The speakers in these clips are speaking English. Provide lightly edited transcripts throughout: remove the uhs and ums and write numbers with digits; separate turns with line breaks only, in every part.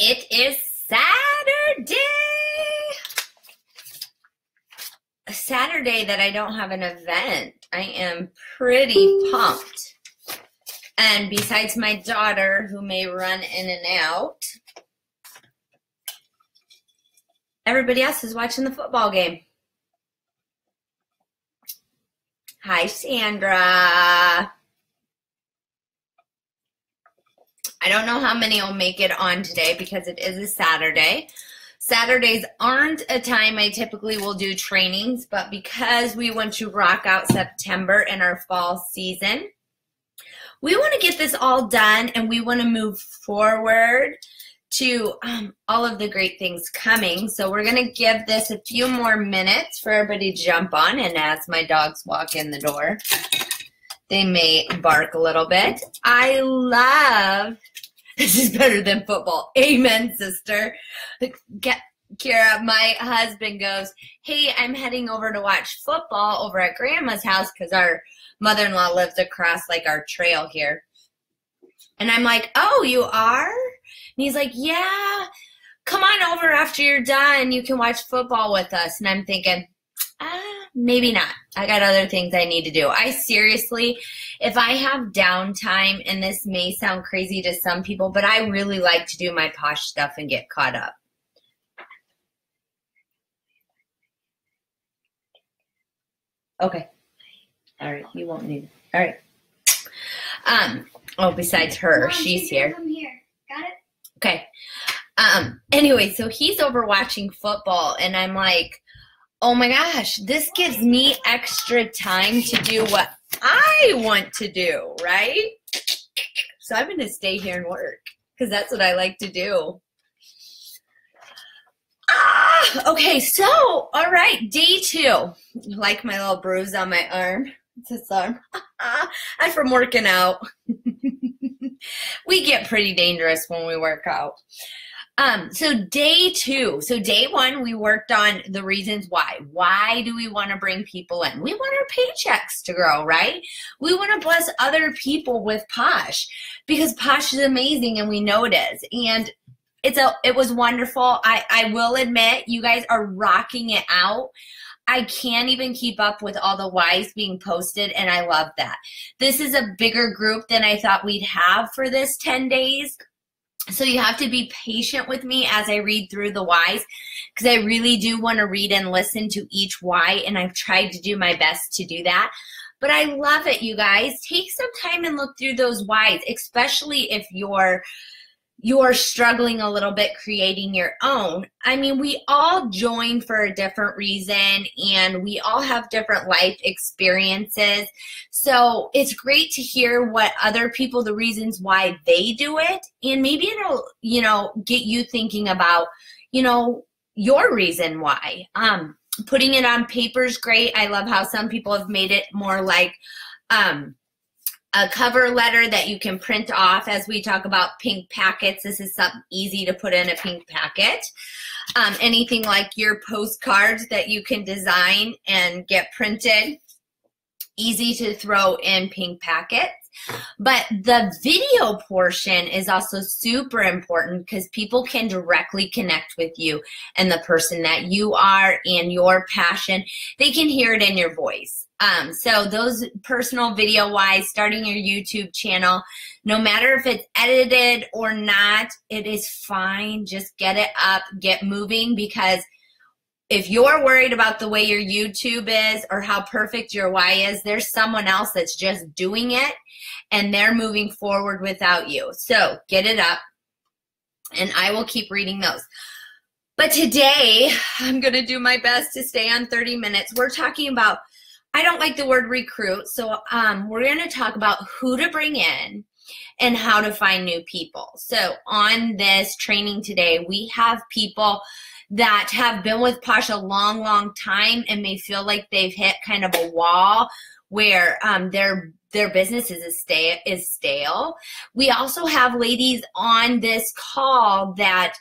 It is Saturday. A Saturday that I don't have an event. I am pretty pumped. And besides my daughter, who may run in and out, everybody else is watching the football game. Hi, Sandra. I don't know how many will make it on today because it is a Saturday. Saturdays aren't a time I typically will do trainings, but because we want to rock out September in our fall season, we want to get this all done and we want to move forward to all of the great things coming. So we're going to give this a few more minutes for everybody to jump on, and as my dogs walk in the door, they may bark a little bit. I love, this is better than football. Amen, sister. Kira, my husband goes, hey, I'm heading over to watch football over at Grandma's house because our mother-in-law lives across like our trail here. And I'm like, oh, you are? And he's like, yeah, come on over after you're done. You can watch football with us. And I'm thinking, maybe not. I got other things I need to do. I seriously, if I have downtime, and this may sound crazy to some people, but I really like to do my posh stuff and get caught up. Okay. All right. You won't need it. All right. Oh, besides her,
Mom,
she's here.
I'm here. Got it?
Okay. Anyway, so he's over watching football, and I'm like, oh my gosh, this gives me extra time to do what I want to do, right? So I'm going to stay here and work because that's what I like to do. Okay, so, all right, day 2. You like my little bruise on my arm? It's this arm. I'm from working out. We get pretty dangerous when we work out. So day 2. So day 1, we worked on the reasons why. Why do we want to bring people in? We want our paychecks to grow, right? We want to bless other people with Posh because Posh is amazing and we know it is. And it was wonderful. I will admit you guys are rocking it out. I can't even keep up with all the whys being posted, and I love that. This is a bigger group than I thought we'd have for this 10 days. So you have to be patient with me as I read through the whys because I really do want to read and listen to each why, and I've tried to do my best to do that. But I love it, you guys. Take some time and look through those whys, especially if you're struggling a little bit creating your own. I mean, we all join for a different reason and we all have different life experiences. So it's great to hear what other people, the reasons why they do it. And maybe it'll, get you thinking about, your reason why. Putting it on paper is great. I love how some people have made it more like, a cover letter that you can print off as we talk about pink packets. This is something easy to put in a pink packet. Anything like your postcards that you can design and get printed, easy to throw in pink packets. But the video portion is also super important because people can directly connect with you and the person that you are and your passion. They can hear it in your voice. So those personal video-wise, starting your YouTube channel, no matter if it's edited or not, it is fine. Just get it up, get moving, because if you're worried about the way your YouTube is or how perfect your why is, there's someone else that's just doing it and they're moving forward without you. So get it up and I will keep reading those. But today, I'm going to do my best to stay on 30 minutes. We're talking about, I don't like the word recruit, so we're going to talk about who to bring in and how to find new people. So on this training today, we have people that have been with Posh a long, long time and may feel like they've hit kind of a wall where their business is stale. We also have ladies on this call that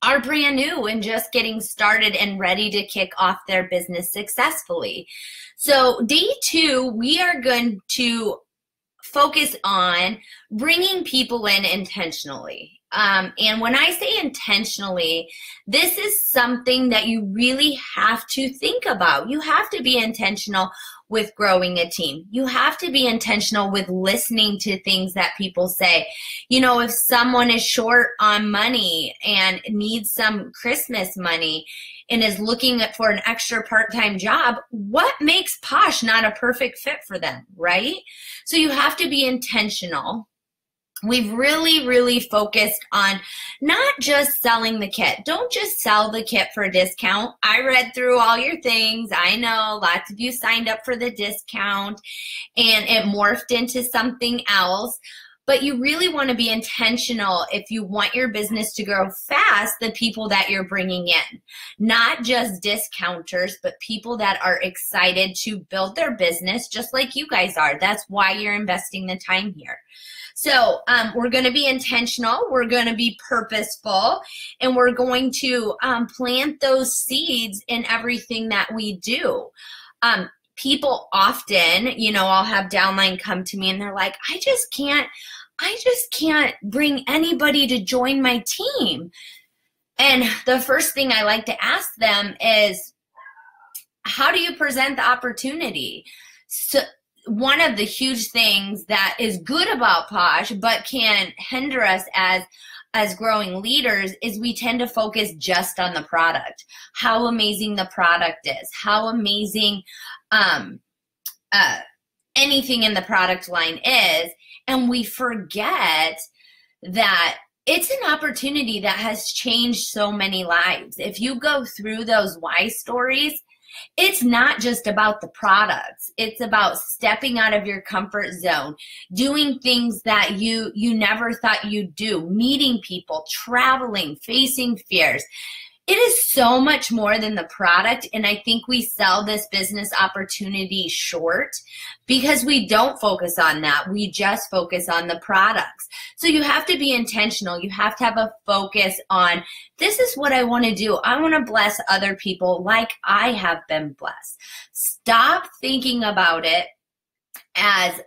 are brand new and just getting started and ready to kick off their business successfully. So day 2, we are going to focus on bringing people in intentionally. And when I say intentionally, this is something that you really have to think about. You have to be intentional with growing a team. You have to be intentional with listening to things that people say. You know, if someone is short on money and needs some Christmas money and is looking for an extra part-time job, what makes Posh not a perfect fit for them, right? So you have to be intentional. We've really focused on not just selling the kit. Don't just sell the kit for a discount. I read through all your things. I know lots of you signed up for the discount and it morphed into something else. But you really want to be intentional if you want your business to grow fast, the people that you're bringing in. Not just discounters, but people that are excited to build their business just like you guys are. That's why you're investing the time here. So we're going to be intentional, we're going to be purposeful, and we're going to plant those seeds in everything that we do. People often, you know, I'll have downline come to me and they're like, I just can't bring anybody to join my team. And the first thing I like to ask them is, how do you present the opportunity? So one of the huge things that is good about Posh but can hinder us as growing leaders is we tend to focus just on the product, how amazing the product is, how amazing anything in the product line is, and we forget that it's an opportunity that has changed so many lives. If you go through those why stories, it's not just about the products. It's about stepping out of your comfort zone, doing things that you never thought you'd do, meeting people, traveling, facing fears. It is so much more than the product, and I think we sell this business opportunity short because we don't focus on that. We just focus on the products. So you have to be intentional. You have to have a focus on, this is what I want to do. I want to bless other people like I have been blessed. Stop thinking about it as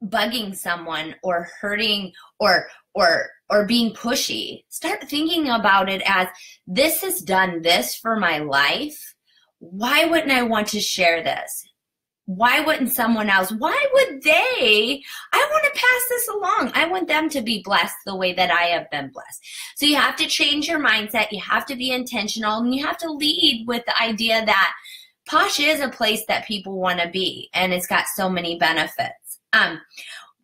bugging someone or hurting or being pushy. Start thinking about it as, this has done this for my life. Why wouldn't I want to share this? Why wouldn't someone else? Why would they? I want to pass this along. I want them to be blessed the way that I have been blessed. So you have to change your mindset. You have to be intentional, and you have to lead with the idea that Posh is a place that people want to be, and it's got so many benefits.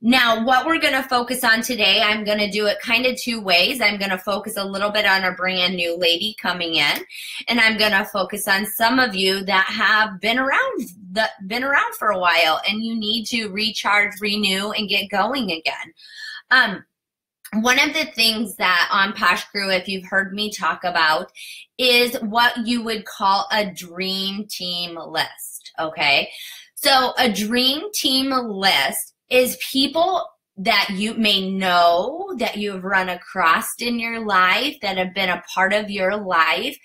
Now, what we're going to focus on today, I'm going to do it kind of two ways. I'm going to focus a little bit on a brand new lady coming in, and I'm going to focus on some of you that have been around for a while, and you need to recharge, renew, and get going again. One of the things that on Posh Crew, if you've heard me talk about, is what you would call a dream team list, okay? So a dream team list is people that you may know, that you've run across in your life, that have been a part of your life,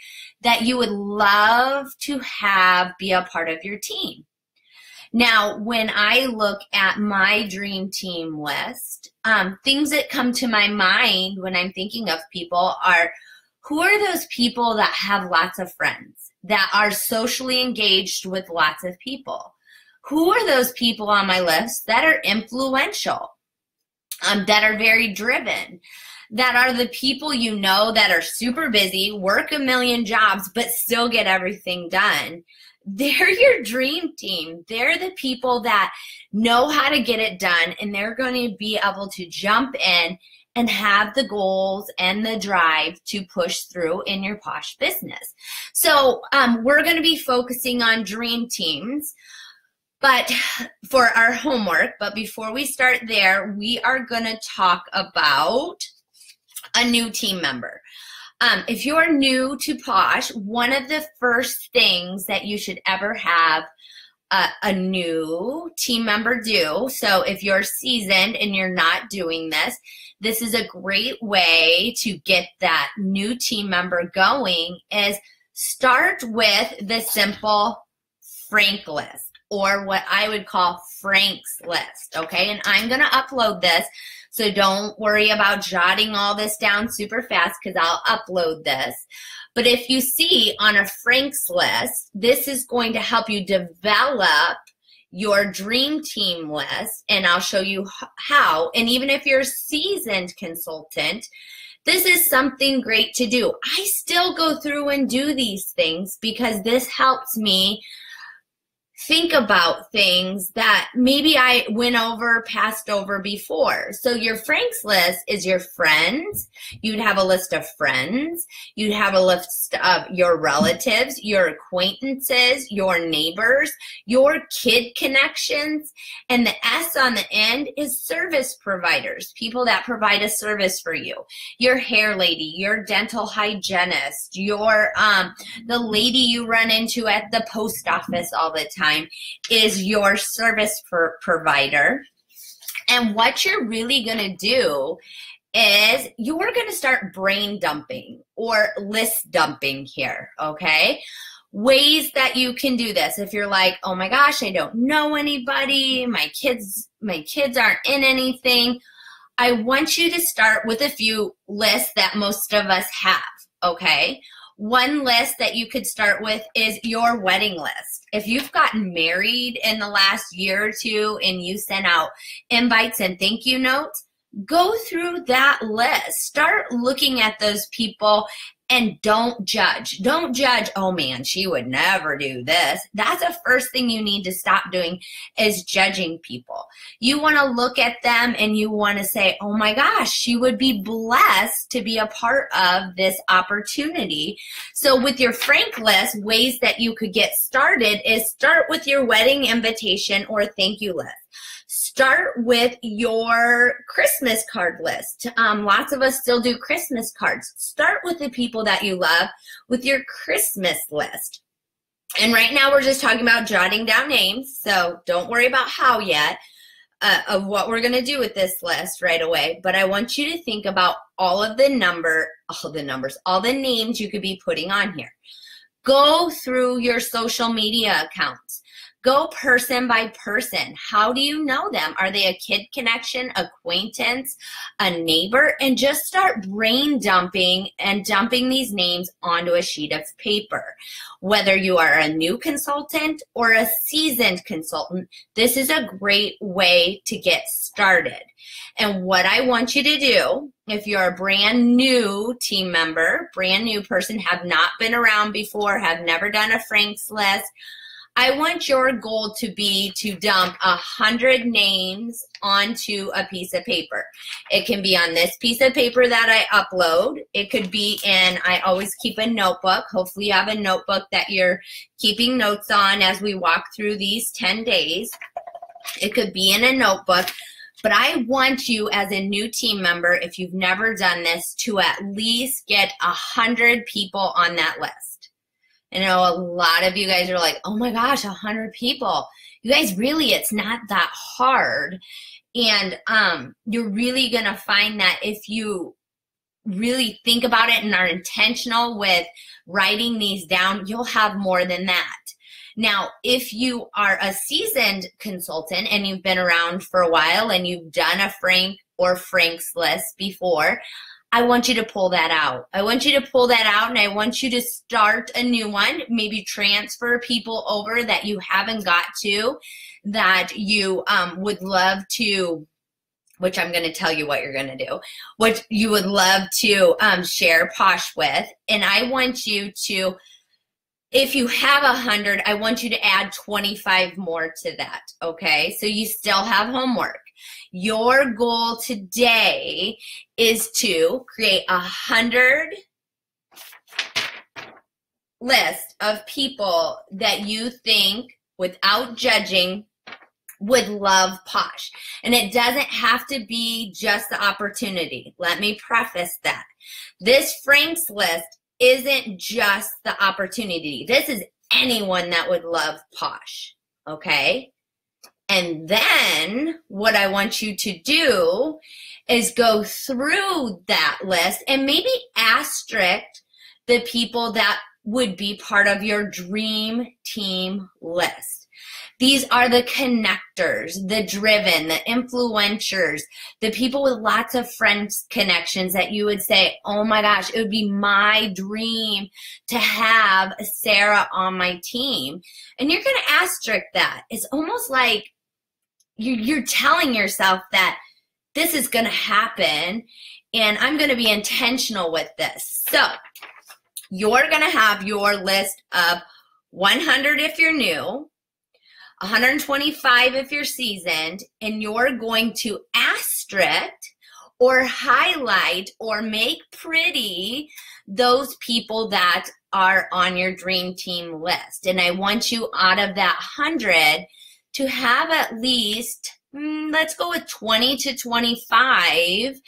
that you would love to have be a part of your team. Now, when I look at my dream team list, things that come to my mind when I'm thinking of people are, who are those people that have lots of friends, that are socially engaged with lots of people? Who are those people on my list that are influential, that are very driven, that are the people you know that are super busy, work a million jobs, but still get everything done? They're your dream team. They're the people that know how to get it done, and they're going to be able to jump in and have the goals and the drive to push through in your Posh business. So we're going to be focusing on dream teams. But for our homework, but before we start there, we are going to talk about a new team member. If you're new to Posh, one of the first things that you should ever have a new team member do, so if you're seasoned and you're not doing this, this is a great way to get that new team member going, is start with the simple Frank list. or what I would call Frank's list, okay? And I'm going to upload this, so don't worry about jotting all this down super fast because I'll upload this. But if you see on a Frank's list, this is going to help you develop your dream team list, and I'll show you how. And even if you're a seasoned consultant, this is something great to do. I still go through and do these things because this helps me think about things that maybe I passed over before. So your Frank's list is your friends. You'd have a list of friends. You'd have a list of your relatives, your acquaintances, your neighbors, your kid connections. And the S on the end is service providers, people that provide a service for you. Your hair lady, your dental hygienist, your the lady you run into at the post office all the time is your service provider. And what you're really going to do is you're going to start brain dumping or list dumping here, okay? Ways that you can do this. If you're like, oh my gosh, I don't know anybody, my kids aren't in anything, I want you to start with a few lists that most of us have, okay? One list that you could start with is your wedding list. If you've gotten married in the last year or two and you sent out invites and thank you notes, go through that list. Start looking at those people and don't judge. Don't judge, oh man, she would never do this. That's the first thing you need to stop doing is judging people. You want to look at them and you want to say, oh my gosh, she would be blessed to be a part of this opportunity. So with your Frank list, ways that you could get started is start with your wedding invitation or thank you list. Start with your Christmas card list. Lots of us still do Christmas cards. Start with the people that you love with your Christmas list. And right now we're just talking about jotting down names, so don't worry about how yet of what we're going to do with this list right away. But I want you to think about all the names you could be putting on here. Go through your social media accounts. Go person by person. How do you know them? Are they a kid connection, acquaintance, a neighbor? And just start brain dumping and dumping these names onto a sheet of paper. Whether you are a new consultant or a seasoned consultant, this is a great way to get started. And what I want you to do, if you're a brand new team member, brand new person, have not been around before, have never done a Frank's list, I want your goal to be to dump 100 names onto a piece of paper. It can be on this piece of paper that I upload. It could be I always keep a notebook. Hopefully you have a notebook that you're keeping notes on as we walk through these 10 days. It could be in a notebook. But I want you as a new team member, if you've never done this, to at least get 100 people on that list. I know a lot of you guys are like, oh my gosh, 100 people. You guys, really, it's not that hard. And you're really going to find that if you really think about it and are intentional with writing these down, you'll have more than that. Now, if you are a seasoned consultant and you've been around for a while and you've done a Frank or Frank's list before, I want you to pull that out. I want you to pull that out, and I want you to start a new one, maybe transfer people over that you haven't got to, that you would love to, which I'm going to tell you what you're going to do, what you would love to share Posh with. And I want you to, if you have 100, I want you to add 25 more to that, okay? So you still have homework. Your goal today is to create 100 list of people that you think, without judging, would love Posh. And it doesn't have to be just the opportunity. Let me preface that. This Frank's list isn't just the opportunity. This is anyone that would love Posh, okay? And then what I want you to do is go through that list and maybe asterisk the people that would be part of your dream team list. These are the connectors, the driven, the influencers, the people with lots of friends connections that you would say, oh my gosh, it would be my dream to have Sarah on my team. And you're going to asterisk that. It's almost like you're telling yourself that this is going to happen and I'm going to be intentional with this. So you're going to have your list of 100 if you're new, 125 if you're seasoned, and you're going to asterisk or highlight or make pretty those people that are on your dream team list. And I want you out of that 100 to have at least, let's go with 20 to 25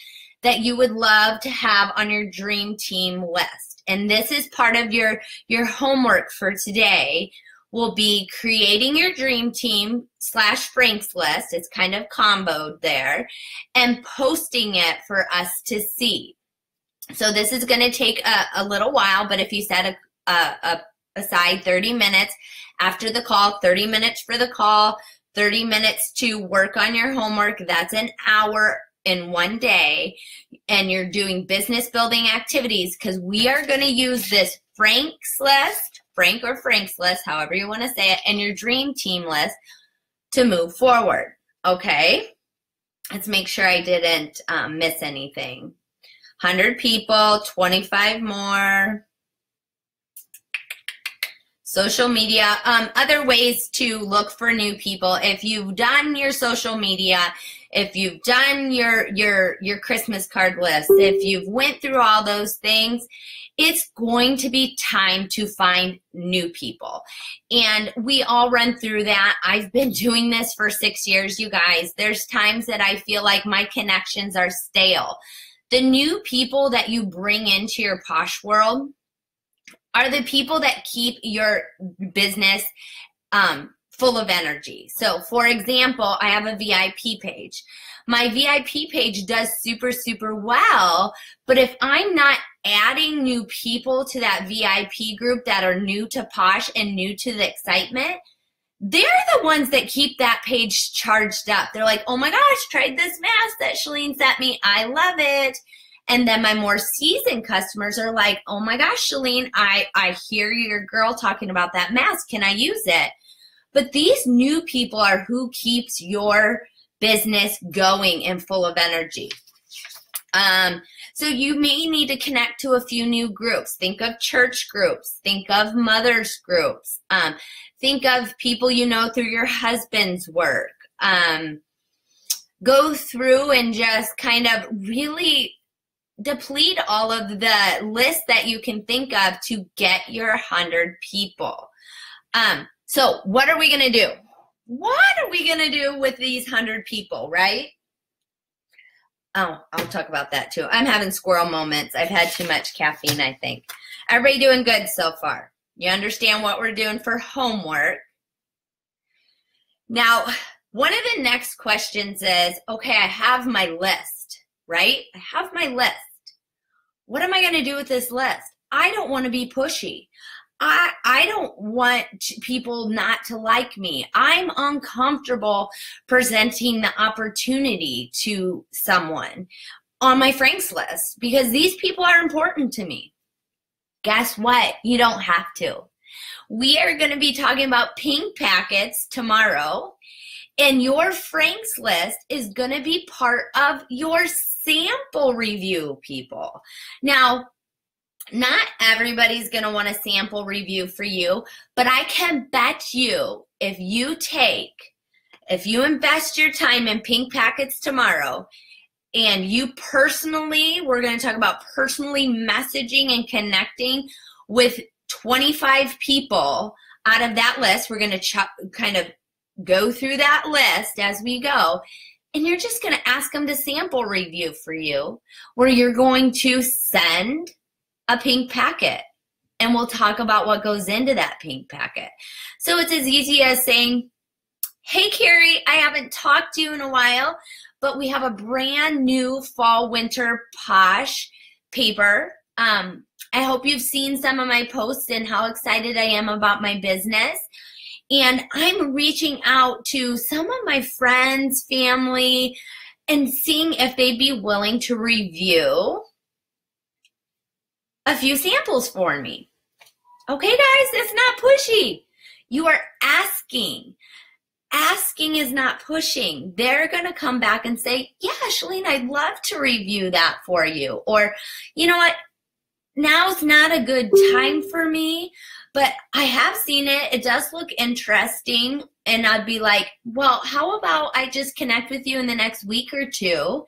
that you would love to have on your dream team list. And this is part of your homework for today. Will be creating your dream team / Frank's list. It's kind of comboed there, and posting it for us to see. So this is going to take a little while, but if you set aside 30 minutes after the call, 30 minutes for the call, 30 minutes to work on your homework, that's an hour in one day, and you're doing business building activities, because we are going to use this Frank's list, Frank or Frank's list, however you want to say it, and your dream team list to move forward. Okay? Let's make sure I didn't miss anything. 100 people, 25 more. Social media, other ways to look for new people. If you've done your social media, if you've done your Christmas card list, if you've went through all those things, it's going to be time to find new people. And we all run through that. I've been doing this for 6 years, you guys. There's times that I feel like my connections are stale. The new people that you bring into your Posh world are the people that keep your business full of energy. So for example, I have a VIP page. My VIP page does super, super well, but if I'm not adding new people to that VIP group that are new to Posh and new to the excitement, they're the ones that keep that page charged up. They're like, oh my gosh, tried this mask that Chalene sent me. I love it. And then my more seasoned customers are like, oh my gosh, Chalene, I hear your girl talking about that mask. Can I use it? But these new people are who keeps your business going and full of energy. So you may need to connect to a few new groups. Think of church groups. Think of mothers groups. Think of people you know through your husband's work. Go through and just kind of really deplete all of the lists that you can think of to get your 100 people. So what are we going to do? What are we going to do with these 100 people, right? Oh, I'll talk about that too. I'm having squirrel moments. I've had too much caffeine, I think. Everybody doing good so far? You understand what we're doing for homework? Now, one of the next questions is, okay, I have my list, right? I have my list. What am I going to do with this list? I don't want to be pushy. I don't want people not to like me. I'm uncomfortable presenting the opportunity to someone on my Frank's list because these people are important to me. Guess what? You don't have to. We are going to be talking about pink packets tomorrow, and your Frank's list is going to be part of your sample review, people. Now, not everybody's going to want a sample review for you, but I can bet you if you invest your time in pink packets tomorrow and you personally, we're going to talk about personally messaging and connecting with 25 people out of that list. We're going to kind of go through that list as we go. And you're just going to ask them to sample review for you, where you're going to send a pink packet, and we'll talk about what goes into that pink packet. So it's as easy as saying, hey, Carrie, I haven't talked to you in a while, but we have a brand new fall winter Posh paper. I hope you've seen some of my posts and how excited I am about my business. And I'm reaching out to some of my friends, family, and seeing if they'd be willing to review a few samples for me. Okay, guys, it's not pushy. You are asking. Asking is not pushing. They're going to come back and say, yeah, Shalene, I'd love to review that for you. Or, you know what? Now's not a good time for me, but I have seen it. It does look interesting. And I'd be like, well, how about I just connect with you in the next week or two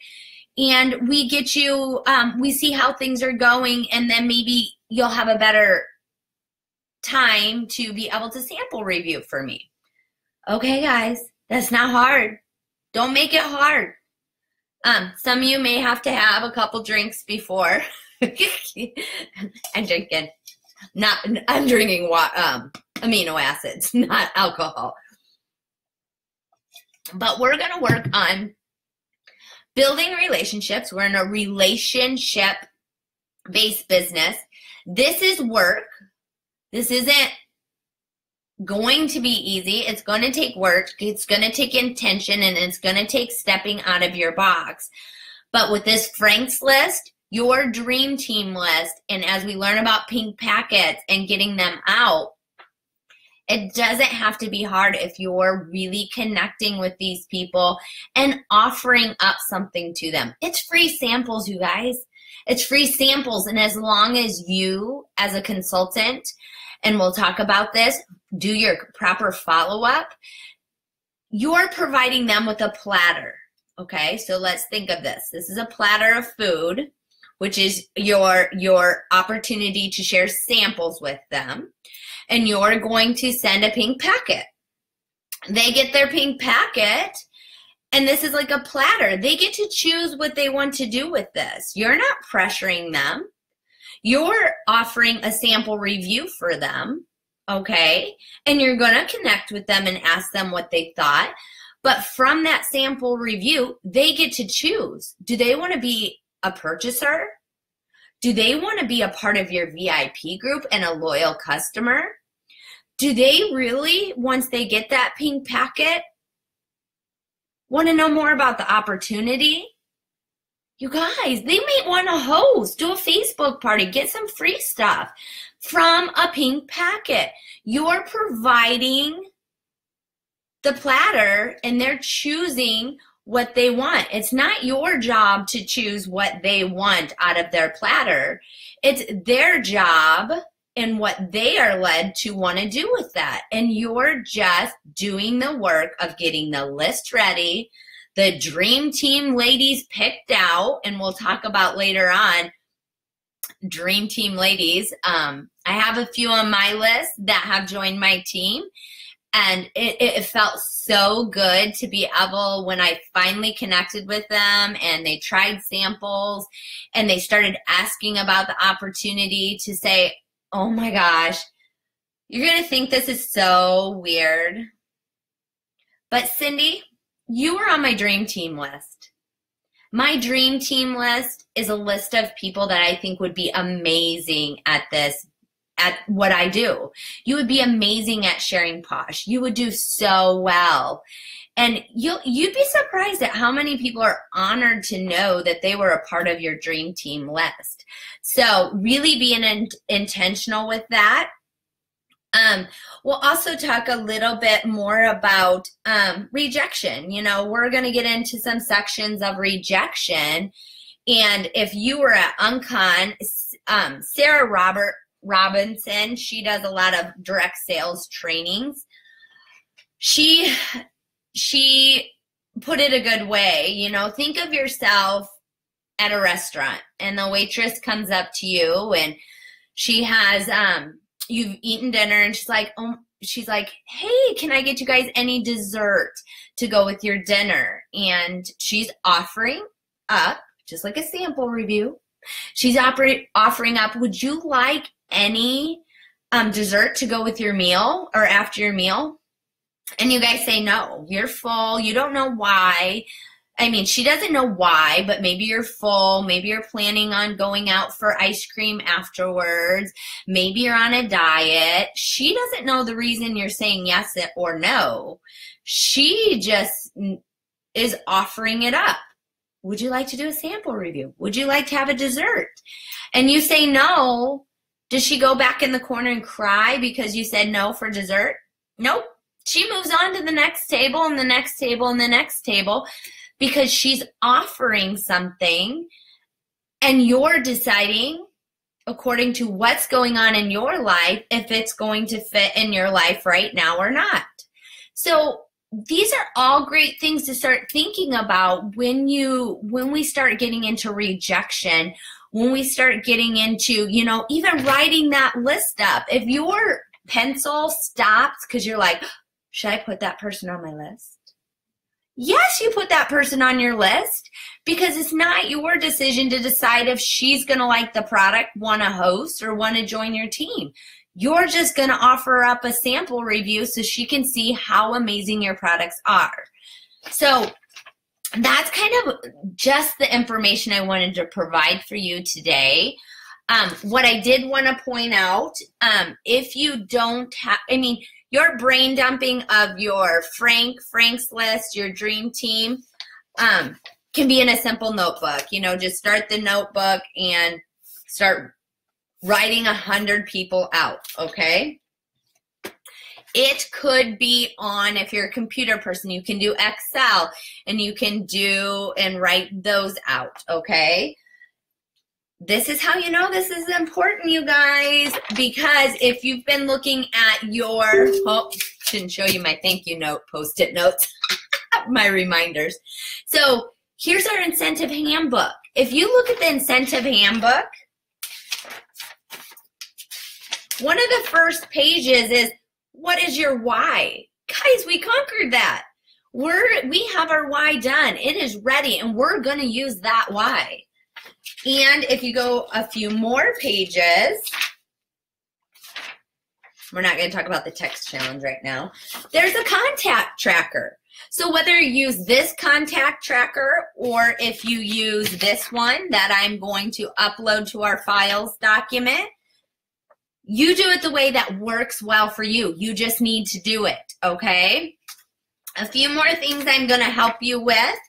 and we get you, we see how things are going, and then maybe you'll have a better time to be able to sample review for me. Okay, guys, that's not hard. Don't make it hard. Some of you may have to have a couple drinks before. I'm drinking. I'm drinking amino acids, not alcohol. But we're going to work on building relationships. We're in a relationship-based business. This is work. This isn't going to be easy. It's going to take work. It's going to take intention, and it's going to take stepping out of your box. But with this Frank's list, your dream team list, and as we learn about pink packets and getting them out, it doesn't have to be hard if you're really connecting with these people and offering up something to them. It's free samples, you guys. It's free samples. And as long as you, as a consultant, and we'll talk about this, do your proper follow-up, you're providing them with a platter. Okay, so let's think of this. This is a platter of food, which is your opportunity to share samples with them. And you're going to send a pink packet. They get their pink packet, and this is like a platter. They get to choose what they want to do with this. You're not pressuring them. You're offering a sample review for them, okay? And you're going to connect with them and ask them what they thought. But from that sample review, they get to choose. Do they want to be a purchaser? Do they want to be a part of your VIP group and a loyal customer? Do they really, once they get that pink packet, want to know more about the opportunity? You guys, they may want to host, do a Facebook party, get some free stuff from a pink packet. You're providing the platter, and they're choosing what they want. It's not your job to choose what they want out of their platter. It's their job and what they are led to want to do with that. And you're just doing the work of getting the list ready, the dream team ladies picked out, and we'll talk about later on dream team ladies. I have a few on my list that have joined my team. And it felt so good to be able, when I finally connected with them and they tried samples and they started asking about the opportunity, to say, oh my gosh, you're going to think this is so weird. But Cindy, you were on my dream team list. My dream team list is a list of people that I think would be amazing at this, at what I do. You would be amazing at sharing Posh. You would do so well. And you'd be surprised at how many people are honored to know that they were a part of your dream team list. So really being intentional with that. We'll also talk a little bit more about rejection. You know, we're going to get into some sections of rejection. And if you were at Uncon, Sarah Robinson, she does a lot of direct sales trainings. She put it a good way. You know, think of yourself at a restaurant and the waitress comes up to you and she has you've eaten dinner and she's like, hey, can I get you guys any dessert to go with your dinner? And she's offering up, just like a sample review, she's offering up, would you like any dessert to go with your meal or after your meal? And you guys say no, you're full, you don't know why. I mean, she doesn't know why, but maybe you're full. Maybe you're planning on going out for ice cream afterwards. Maybe you're on a diet. She doesn't know the reason you're saying yes or no. She just is offering it up. Would you like to do a sample review? Would you like to have a dessert? And you say no. Does she go back in the corner and cry because you said no for dessert? Nope. She moves on to the next table and the next table and the next table because she's offering something and you're deciding, according to what's going on in your life, if it's going to fit in your life right now or not. So these are all great things to start thinking about when we start getting into rejection, when we start getting into, even writing that list up. If your pencil stops because you're like, should I put that person on my list? Yes, you put that person on your list because it's not your decision to decide if she's going to like the product, want to host, or want to join your team. You're just going to offer up a sample review so she can see how amazing your products are. So that's kind of just the information I wanted to provide for you today. What I did want to point out, if you don't have, your brain dumping of your Frank's list, your dream team, can be in a simple notebook. Just start the notebook and start writing 100 people out, okay? It could be on, if you're a computer person, you can do Excel and you can write those out, okay? This is how you know this is important, you guys, because if you've been looking at shouldn't show you my thank you note, Post-it notes, my reminders. So here's our incentive handbook. If you look at the incentive handbook, one of the first pages is, what is your why? Guys, we conquered that. We have our why done. It is ready, and we're going to use that why. And if you go a few more pages, we're not going to talk about the text challenge right now. There's a contact tracker. So whether you use this contact tracker or if you use this one that I'm going to upload to our files document, you do it the way that works well for you. You just need to do it, okay? A few more things I'm going to help you with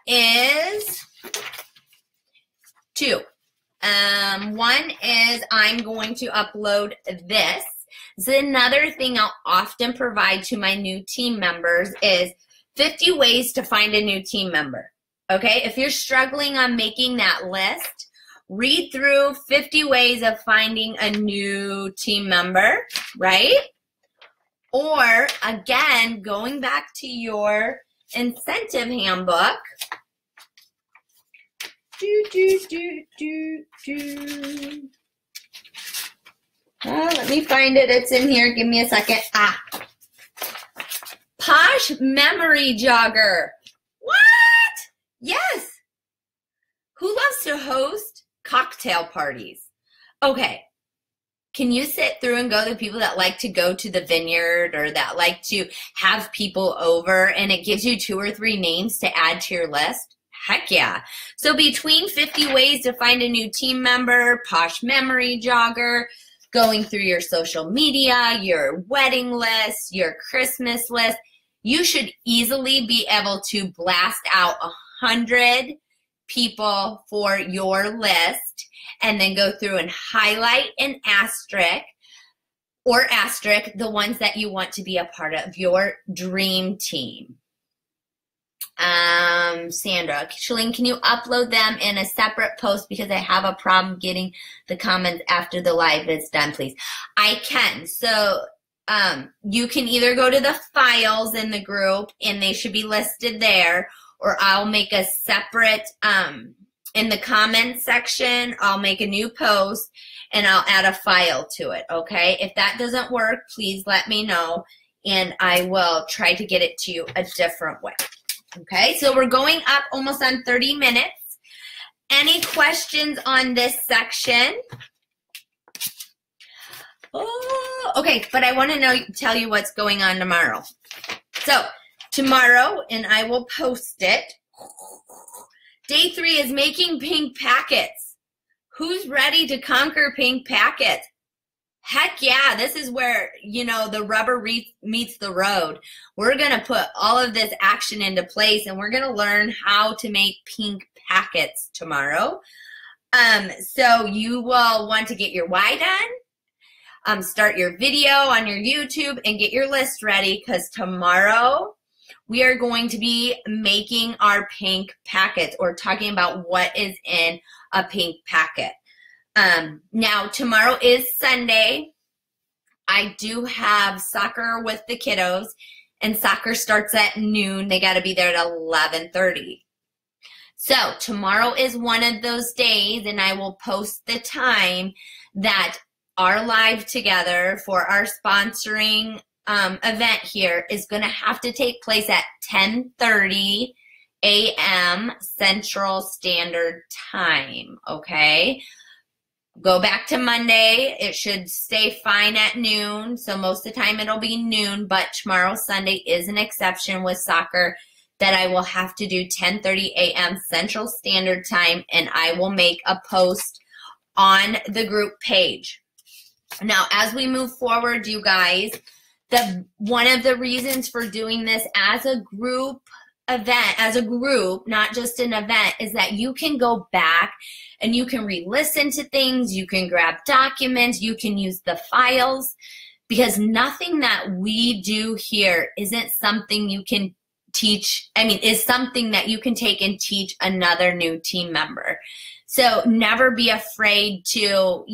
is two. One is I'm going to upload this. So another thing I'll often provide to my new team members is 50 ways to find a new team member, okay? If you're struggling on making that list, read through 50 ways of finding a new team member, right? Or, again, going back to your incentive handbook. Let me find it. It's in here. Give me a second. Posh memory jogger. What? Yes. Who loves to host cocktail parties? Okay. Can you sit through and go to the people that like to go to the vineyard or that like to have people over and it gives you 2 or 3 names to add to your list? Heck yeah. So between 50 ways to find a new team member, Posh memory jogger, going through your social media, your wedding list, your Christmas list, you should easily be able to blast out 100 people for your list and then go through and highlight an asterisk the ones that you want to be a part of your dream team. Sandra, Shalene, can you upload them in a separate post because I have a problem getting the comments after the live is done, please? I can. So you can either go to the files in the group and they should be listed there, or I'll make a separate, in the comments section, I'll make a new post and I'll add a file to it, okay? If that doesn't work, please let me know and I will try to get it to you a different way. Okay, so we're going up almost on 30 minutes. Any questions on this section? Oh, okay, but I want to tell you what's going on tomorrow. So tomorrow, and I will post it. Day 3 is making pink packets. Who's ready to conquer pink packets? Heck yeah, this is where, you know, the rubber meets the road. We're going to put all of this action into place, and we're going to learn how to make pink packets tomorrow. So you will want to get your why done, start your video on your YouTube, and get your list ready, because tomorrow we are going to be making our pink packets, or talking about what is in a pink packet. Now, tomorrow is Sunday. I do have soccer with the kiddos, and soccer starts at noon. They got to be there at 11:30. So tomorrow is one of those days, and I will post the time that our live together for our sponsoring event here is going to have to take place at 10:30 a.m. Central Standard Time, okay? Go back to Monday. It should stay fine at noon. So most of the time it'll be noon, but tomorrow, Sunday, is an exception with soccer that I will have to do 10:30 a.m. Central Standard Time, and I will make a post on the group page. Now, as we move forward, you guys, one of the reasons for doing this as a group event, as a group, not just an event, is that you can go back and you can re-listen to things, you can grab documents, you can use the files, because nothing that we do here isn't something you can teach, is something that you can take and teach another new team member. So never be afraid to,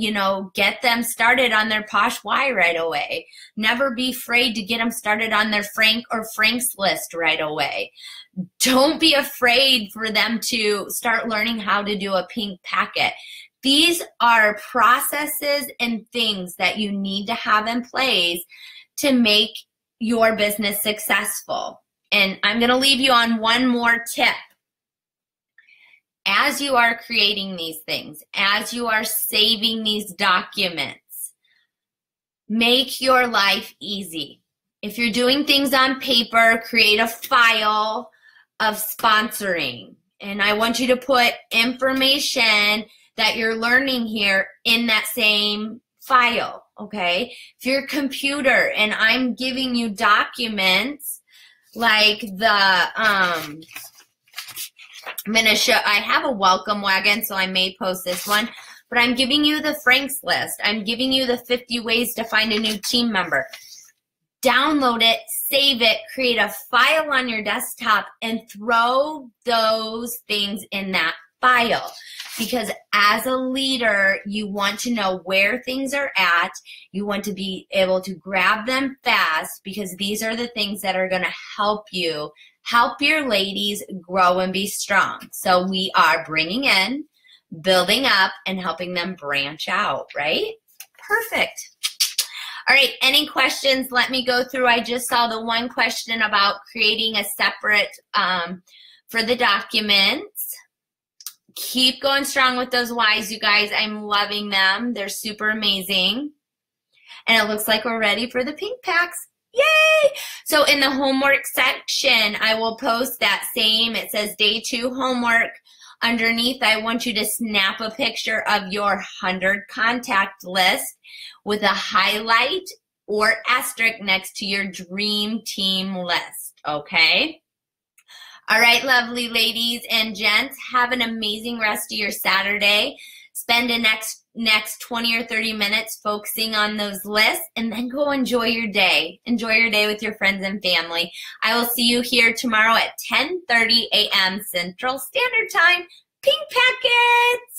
get them started on their Posh Why right away. Never be afraid to get them started on their Frank or Frank's list right away. Don't be afraid for them to start learning how to do a pink packet. These are processes and things that you need to have in place to make your business successful. And I'm going to leave you on one more tip. As you are creating these things, as you are saving these documents, make your life easy. If you're doing things on paper, create a file of sponsoring. And I want you to put information that you're learning here in that same file, okay? If you're a computer and I'm giving you documents like the, I'm going to show, I have a welcome wagon, so I may post this one, but I'm giving you the Frank's list. I'm giving you the 50 ways to find a new team member. Download it, save it, create a file on your desktop, and throw those things in that file. Because as a leader, you want to know where things are at. You want to be able to grab them fast, because these are the things that are going to help you, help your ladies grow and be strong. So we are bringing in, building up, and helping them branch out, right? Perfect. All right, any questions? Let me go through. I just saw the one question about creating a separate for the documents. Keep going strong with those whys, you guys. I'm loving them. They're super amazing. And it looks like we're ready for the pink packs. Yay! So in the homework section, I will post that same, it says day 2 homework. Underneath, I want you to snap a picture of your 100 contact list with a highlight or asterisk next to your dream team list, okay? All right, lovely ladies and gents, have an amazing rest of your Saturday. Spend the next 20 or 30 minutes focusing on those lists, and then go enjoy your day. Enjoy your day with your friends and family. I will see you here tomorrow at 10:30 a.m. Central Standard Time. Pink packets!